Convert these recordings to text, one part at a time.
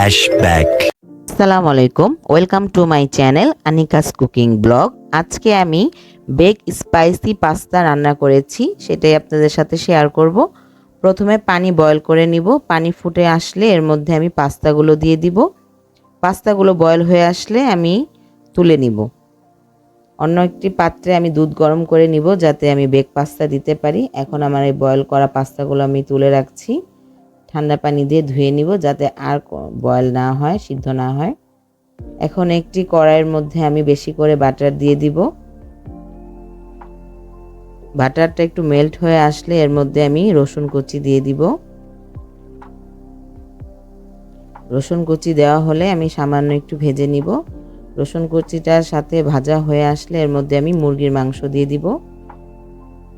flashback. আসসালামু আলাইকুম, welcome to my channel Anika's cooking blog. আজকে আমি বেক স্পাইসি পাস্তা রান্না করেছি, সেটাই আপনাদের সাথে শেয়ার করব। প্রথমে পানি বয়ল করে নিব। পানি ফুটে আসলে এর মধ্যে আমি পাস্তাগুলো দিয়ে দিব। পাস্তাগুলো বয়ল হয়ে আসলে আমি তুলে নিব। অন্য একটি পাত্রে আমি দুধ গরম করে নিব যাতে আমি বেক পাস্তা দিতে পারি। এখন আমার এই বয়ল করা পাস্তাগুলো আমি তুলে রাখছি। ঠান্ডা পানি দিয়ে ধুয়ে নিব যাতে আর বয়ল না হয়, সিদ্ধ না হয়। এখন একটি কড়াইয়ের মধ্যে আমি বেশি করে বাটার দিয়ে দিব। বাটারটা একটু মেল্ট হয়ে আসলে এর মধ্যে আমি রসুন কুচি দিয়ে দিব। রসুন কুচি দেওয়া হলে আমি সামান্য একটু ভেজে নিব। রসুন কুচিটার সাথে ভাজা হয়ে আসলে এর মধ্যে আমি মুরগির মাংস দিয়ে দিব।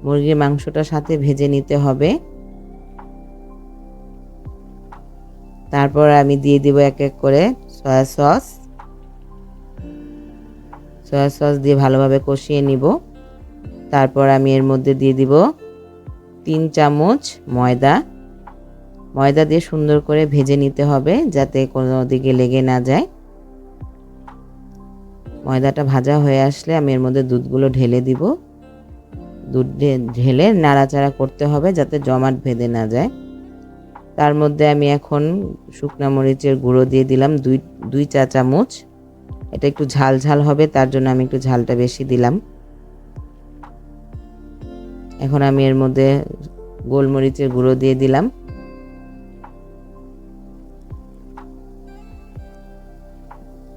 মুরগির মাংসটার সাথে ভেজে নিতে হবে। তারপর আমি দিয়ে দিব এক এক করে সয়া সস। সয়া সস দিয়ে ভালোভাবে কষিয়ে নিব। তারপর আমি এর মধ্যে দিয়ে দিব 3 চামচ ময়দা। ময়দা দিয়ে সুন্দর করে ভেজে নিতে হবে যাতে কোনো দিকে লেগে না যায়। ময়দাটা ভাজা হয়ে আসলে আমি এর মধ্যে দুধগুলো ঢেলে দিব। দুধ ঢেলে নাড়াচাড়া করতে হবে যাতে জমাট বেঁধে না যায়। তার মধ্যে আমি এখন শুকনা মরিচের গুঁড়ো দিয়ে দিলাম 2 চা চামচ। এটা একটু ঝাল ঝাল হবে, তার জন্য আমি একটু ঝালটা বেশি দিলাম। এখন আমি এর মধ্যে গোলমরিচের গুঁড়ো দিয়ে দিলাম।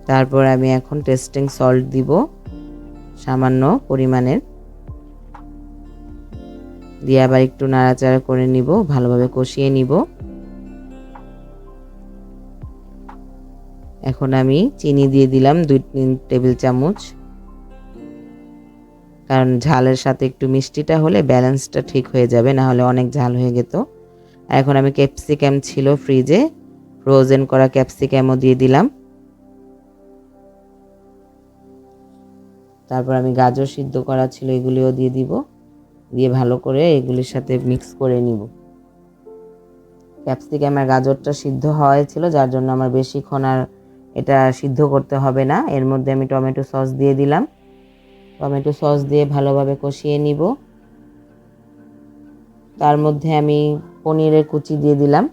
তারপর আমি এখন টেস্টিং সল্ট দিব সামান্য পরিমাণের, দিয়ে আবার একটু নাড়াচাড়া করে নিব, ভালোভাবে কষিয়ে নিব। এখন আমি চিনি দিয়ে দিলাম 2-3 টেবিল চামচ, কারণ ঝালের সাথে একটু মিষ্টিটা হলে ব্যালেন্সটা ঠিক হয়ে যাবে, না হলে অনেক ঝাল হয়ে যেত। এখন আমি ক্যাপসিকাম ছিল ফ্রিজে, ফ্রোজেন করা ক্যাপসিকামও দিয়ে দিলাম। তারপর আমি গাজর সিদ্ধ করা ছিল, এগুলিও দিয়ে দিব। দিয়ে ভালো করে এগুলির সাথে মিক্স করে নিব। ক্যাপসিকাম আর গাজরটা সিদ্ধ হয়েছিল, যার জন্য আমার বেশিক্ষণ আর এটা সিদ্ধ করতে হবে না। এর মধ্যে আমি টমেটো সস দিয়ে দিলাম। টমেটো সস দিয়ে ভালোভাবে কষিয়ে নিব। তার মধ্যে আমি পনিরের কুচি দিয়ে দিলাম,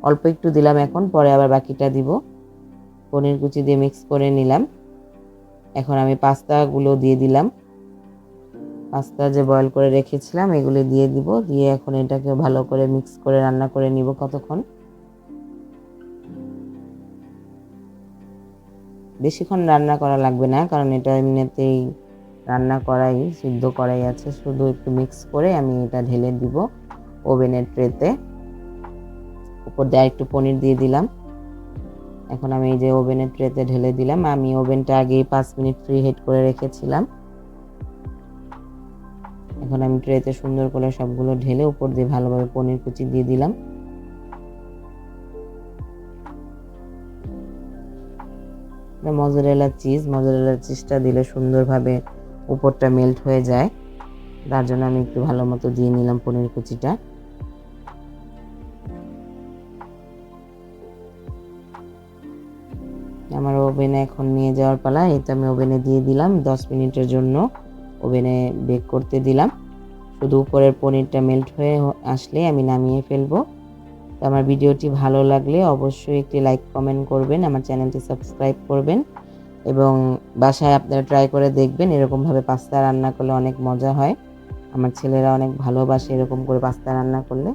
অল্প একটু দিলাম, এখন পরে আবার বাকিটা দিব। পনির কুচি দিয়ে মিক্স করে নিলাম। এখন আমি পাস্তাগুলো দিয়ে দিলাম। পাস্তা যে বয়েল করে রেখেছিলাম এগুলি দিয়ে দিব। দিয়ে এখন এটাকে ভালো করে মিক্স করে রান্না করে নিব কতক্ষণ। বেশিক্ষণ রান্না করা লাগবে না, কারণ এটা এমনিতেই রান্না করাই, সিদ্ধ করাই আছে। শুধু একটু মিক্স করে আমি এটা ঢেলে দিব ওভেনের ট্রেতে। উপর দিয়ে একটু পনির দিয়ে দিলাম। এখন আমি এই যে ওভেনের ট্রেতে ঢেলে দিলাম। আমি ওভেনটা আগেই 5 মিনিট ফ্রি হিট করে রেখেছিলাম। এখন আমি ট্রেতে সুন্দর করে সবগুলো ঢেলে উপর দিয়ে ভালোভাবে পনির কুচি দিয়ে দিলাম। মজরেলা চিজটা দিলে সুন্দরভাবে উপরটা মেল্ট হয়ে যায়, তার জন্য আমি একটু ভালো মতো দিয়ে নিলাম পনির কুচিটা। আমার ওভেনে এখন নিয়ে যাওয়ার পালা। এটা আমি ওভেনে দিয়ে দিলাম, 10 মিনিটের জন্য ওভেনে বেক করতে দিলাম। শুধু উপরের পনিরটা মেল্ট হয়ে আসলে আমি নামিয়ে ফেলবো। তো আমার ভিডিওটি ভালো লাগলে অবশ্যই একটি লাইক কমেন্ট করবেন, আমার চ্যানেলটি সাবস্ক্রাইব করবেন এবং বাসায় আপনারা ট্রাই করে দেখবেন। এরকমভাবে পাস্তা রান্না করলে অনেক মজা হয়। আমার ছেলেরা অনেক ভালোবাসে এরকম করে পাস্তা রান্না করলে।